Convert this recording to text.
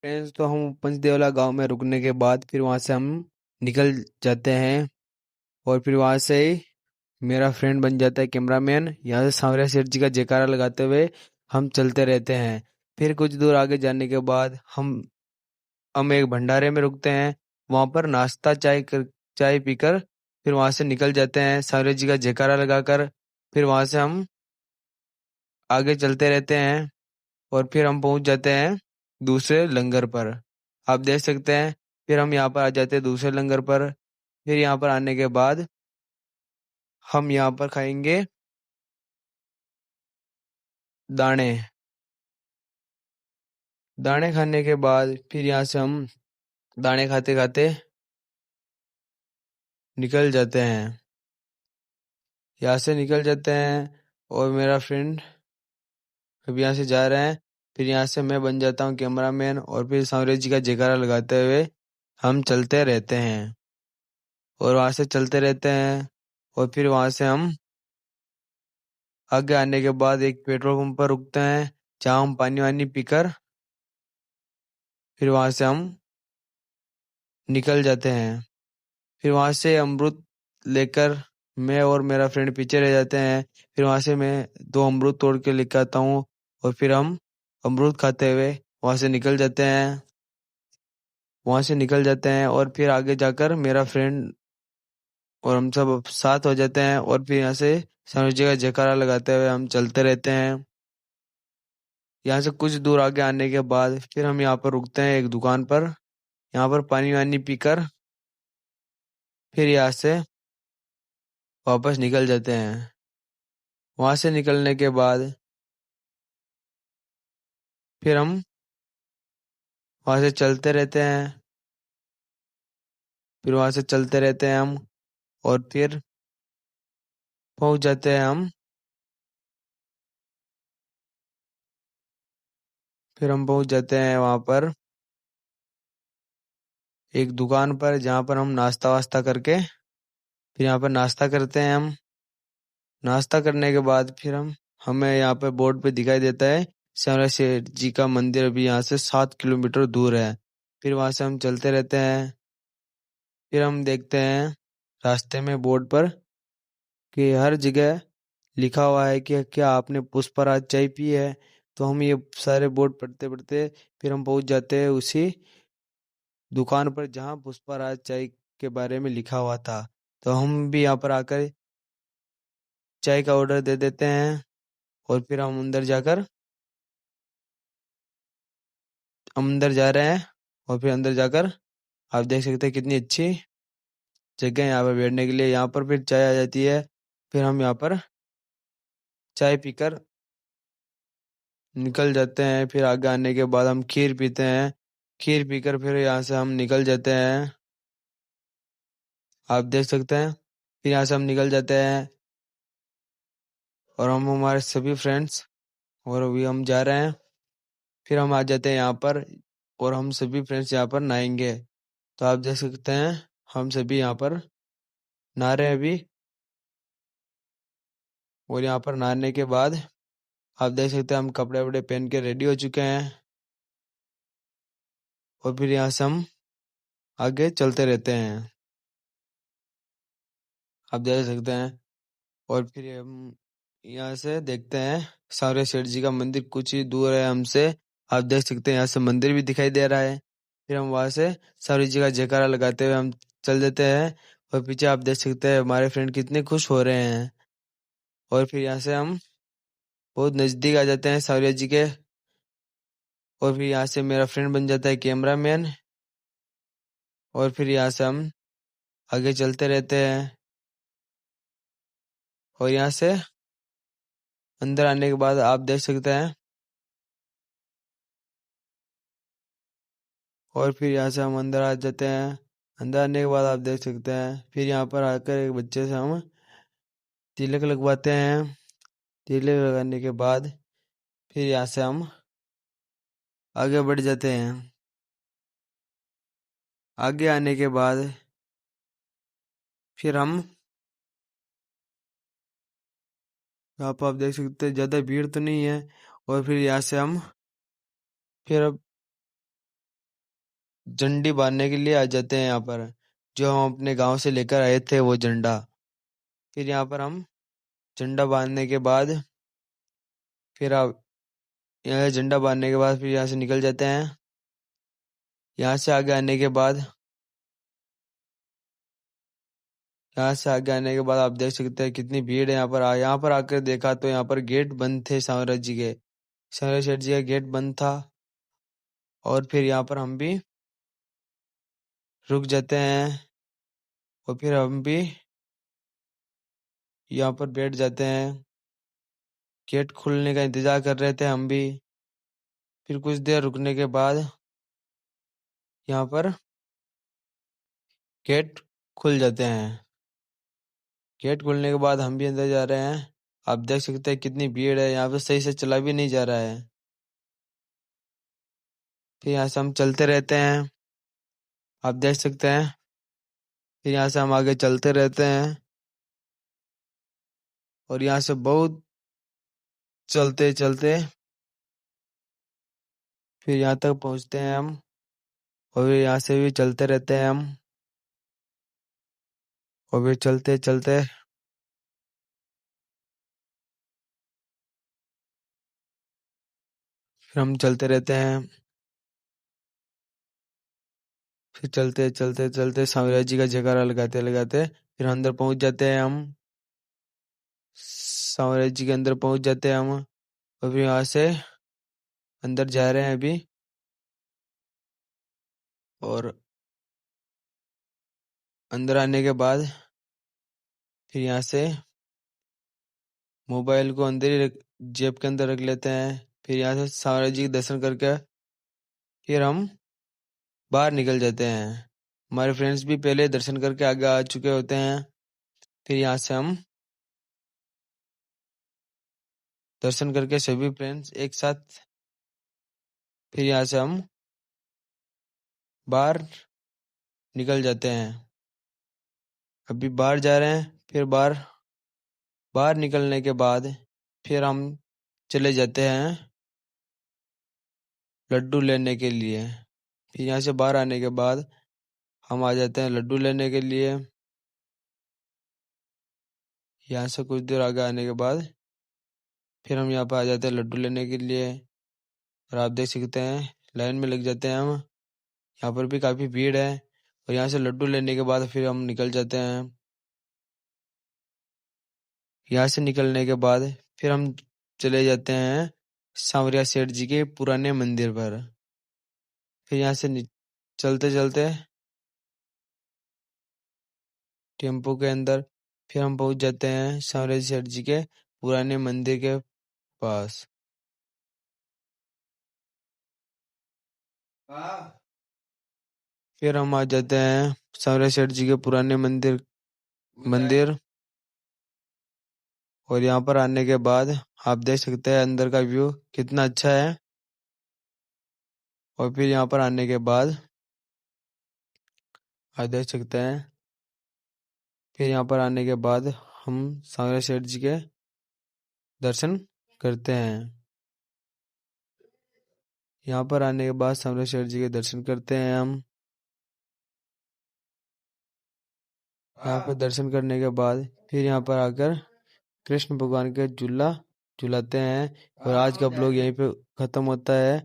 Friends, तो हम पंचदेवला गांव में रुकने के बाद फिर वहां से हम निकल जाते हैं। और फिर वहां से ही मेरा फ्रेंड बन जाता है कैमरामैन। यहाँ से सांवरिया सेठ जी का जयकारा लगाते हुए हम चलते रहते हैं। फिर कुछ दूर आगे जाने के बाद हम एक भंडारे में रुकते हैं। वहां पर नाश्ता चाय पीकर फिर वहां से निकल जाते हैं सांवरिया जी का जयकारा लगाकर। फिर वहां से हम आगे चलते रहते हैं और फिर हम पहुंच जाते हैं दूसरे लंगर पर। आप देख सकते हैं। फिर हम यहाँ पर आ जाते हैं दूसरे लंगर पर। फिर यहाँ पर आने के बाद हम यहाँ पर खाएंगे दाने। दाने खाने के बाद फिर यहाँ से हम दाने खाते खाते निकल जाते हैं। यहाँ से निकल जाते हैं और मेरा फ्रेंड अभी यहाँ से जा रहे हैं। फिर यहाँ से मैं बन जाता हूँ कैमरामैन और फिर सांवरिया जी का जयकारा लगाते हुए हम चलते रहते हैं और वहाँ से चलते रहते हैं। और फिर वहाँ से हम आगे आने के बाद एक पेट्रोल पंप पर रुकते हैं जहाँ हम पानी वानी पीकर फिर वहाँ से हम निकल जाते हैं। फिर वहाँ से अमरूद लेकर मैं और मेरा फ्रेंड पीछे रह जाते हैं। फिर वहाँ से मैं 2 अमरूद तोड़ के लेकर आता हूँ और फिर हम अमरूद खाते हुए वहाँ से निकल जाते हैं। वहाँ से निकल जाते हैं और फिर आगे जाकर मेरा फ्रेंड और हम सब साथ हो जाते हैं और फिर यहाँ से सामने जगह जयकारा लगाते हुए हम चलते रहते हैं। यहाँ से कुछ दूर आगे आने के बाद फिर हम यहाँ पर रुकते हैं एक दुकान पर। यहाँ पर पानी वानी पीकर फिर यहाँ से वापस निकल जाते हैं। वहां से निकलने के बाद फिर हम वहां से चलते रहते हैं। फिर वहां से चलते रहते हैं हम और फिर पहुंच जाते हैं हम। फिर हम पहुंच जाते हैं वहां पर एक दुकान पर जहाँ पर हम नाश्ता वास्ता करके फिर यहाँ पर नाश्ता करते हैं हम। नाश्ता करने के बाद फिर हमें यहाँ पर बोर्ड पे दिखाई देता है श्यामला शेठ जी का मंदिर अभी यहाँ से 7 किलोमीटर दूर है। फिर वहां से हम चलते रहते हैं। फिर हम देखते हैं रास्ते में बोर्ड पर कि हर जगह लिखा हुआ है कि क्या आपने पुष्पराज चाय पी है। तो हम ये सारे बोर्ड पढ़ते पढ़ते फिर हम पहुंच जाते हैं उसी दुकान पर जहाँ पुष्पराज चाय के बारे में लिखा हुआ था। तो हम भी यहाँ पर आकर चाय का ऑर्डर दे देते हैं और फिर हम अंदर जा रहे हैं। और फिर अंदर जाकर आप देख सकते हैं कितनी अच्छी जगह है यहाँ पर बैठने के लिए। यहाँ पर फिर चाय आ जाती है। फिर हम यहाँ पर चाय पीकर निकल जाते हैं। फिर आगे आने के बाद हम खीर पीते हैं। खीर पीकर फिर यहाँ से हम निकल जाते हैं। आप देख सकते हैं। फिर यहाँ से हम निकल जाते हैं और हम हमारे सभी फ्रेंड्स और अभी हम जा रहे हैं। फिर हम आ जाते हैं यहाँ पर और हम सभी फ्रेंड्स यहाँ पर नहाएंगे। तो आप देख सकते हैं हम सभी यहाँ पर नहा रहे हैं अभी। और यहाँ पर नहाने के बाद आप देख सकते हैं हम कपड़े वपड़े पहन के रेडी हो चुके हैं। और फिर यहाँ से हम आगे चलते रहते हैं। आप देख सकते हैं। और फिर हम यहाँ से देखते हैं सावरिया सेठ जी का मंदिर कुछ ही दूर है हमसे। आप देख सकते हैं यहाँ से मंदिर भी दिखाई दे रहा है। फिर हम वहाँ से सावरिया जी का जयकारा लगाते हुए हम चल देते हैं। और पीछे आप देख सकते हैं हमारे फ्रेंड कितने खुश हो रहे हैं। और फिर यहाँ से हम बहुत नज़दीक आ जाते हैं सावरिया जी के। और फिर यहाँ से मेरा फ्रेंड बन जाता है कैमरामैन। और फिर यहाँ से हम आगे चलते रहते हैं। और यहाँ से अंदर आने के बाद आप देख सकते हैं। और फिर यहाँ से हम अंदर आ जाते हैं। अंदर आने के बाद आप देख सकते हैं फिर यहाँ पर आकर एक बच्चे से हम तिलक लगवाते हैं। तिलक लगाने के बाद फिर यहाँ से हम आगे बढ़ जाते हैं। आगे आने के बाद फिर हम यहाँ पर आप देख सकते हैं ज़्यादा भीड़ तो नहीं है। और फिर यहाँ से हम फिर अब झंडी बांधने के लिए आ जाते हैं यहाँ पर, जो हम अपने गांव से लेकर आए थे वो झंडा। फिर यहाँ पर हम झंडा बांधने के बाद फिर आप यहाँ झंडा बांधने के बाद फिर यहाँ से निकल जाते हैं। यहाँ से आगे आने के बाद यहाँ से आगे आने के बाद आप देख सकते हैं कितनी भीड़ है यहाँ पर। यहाँ पर आकर देखा तो यहाँ पर गेट बंद थे साम्राज्य जी के। साम्राज्य सेठ जी का गेट बंद था। और फिर यहाँ पर हम भी रुक जाते हैं और फिर हम भी यहाँ पर बैठ जाते हैं। गेट खुलने का इंतजार कर रहे थे हम भी। फिर कुछ देर रुकने के बाद यहाँ पर गेट खुल जाते हैं। गेट खुलने के बाद हम भी अंदर जा रहे हैं। आप देख सकते हैं कितनी भीड़ है यहाँ पे, सही से चला भी नहीं जा रहा है। फिर यहाँ से हम चलते रहते हैं, आप देख सकते हैं। फिर यहाँ से हम आगे चलते रहते हैं और यहाँ से बहुत चलते चलते फिर यहाँ तक पहुँचते हैं हम। और फिर यहाँ से भी चलते रहते हैं हम और फिर चलते चलते फिर हम चलते रहते हैं। फिर चलते चलते चलते साम्राज्य जी का जयकारा लगाते लगाते फिर अंदर पहुँच जाते हैं हम। साम्राज्य जी के अंदर पहुँच जाते हैं हम और फिर यहाँ से अंदर जा रहे हैं अभी। और अंदर आने के बाद फिर यहाँ से मोबाइल को अंदर ही जेब के अंदर रख लेते हैं। फिर यहाँ से साम्राज्य जी के दर्शन करके फिर हम बाहर निकल जाते हैं। हमारे फ्रेंड्स भी पहले दर्शन करके आगे आ चुके होते हैं। फिर यहाँ से हम दर्शन करके सभी फ्रेंड्स एक साथ फिर यहाँ से हम बाहर निकल जाते हैं। अभी बाहर जा रहे हैं। फिर बाहर बाहर निकलने के बाद फिर हम चले जाते हैं लड्डू लेने के लिए। फिर यहाँ से बाहर आने के बाद हम आ जाते हैं लड्डू लेने के लिए। यहाँ से कुछ देर आगे आने के बाद फिर हम यहाँ पर आ जाते हैं लड्डू लेने के लिए। और आप देख सकते हैं लाइन में लग जाते हैं हम। यहाँ पर भी काफ़ी भीड़ है। और यहाँ से लड्डू लेने के बाद फिर हम निकल जाते हैं। यहाँ से निकलने के बाद फिर हम चले जाते हैं सांवरिया सेठ जी के पुराने मंदिर पर। फिर यहाँ से चलते चलते टेम्पो के अंदर फिर हम पहुँच जाते हैं सांवरिया सेठ जी के पुराने मंदिर के पास। फिर हम आ जाते हैं सांवरिया सेठ जी के पुराने मंदिर मंदिर और यहाँ पर आने के बाद आप देख सकते हैं अंदर का व्यू कितना अच्छा है। और फिर यहाँ पर आने के बाद आप देख सकते हैं फिर यहाँ पर आने के बाद हम सांवरिया सेठ जी के दर्शन करते हैं। यहाँ पर आने के बाद सांवरिया सेठ जी के दर्शन करते हैं हम। यहाँ पर दर्शन करने के बाद फिर यहाँ पर आकर कृष्ण भगवान के झूला झुलाते हैं। और आज का ब्लॉग यहीं पे ख़त्म होता है।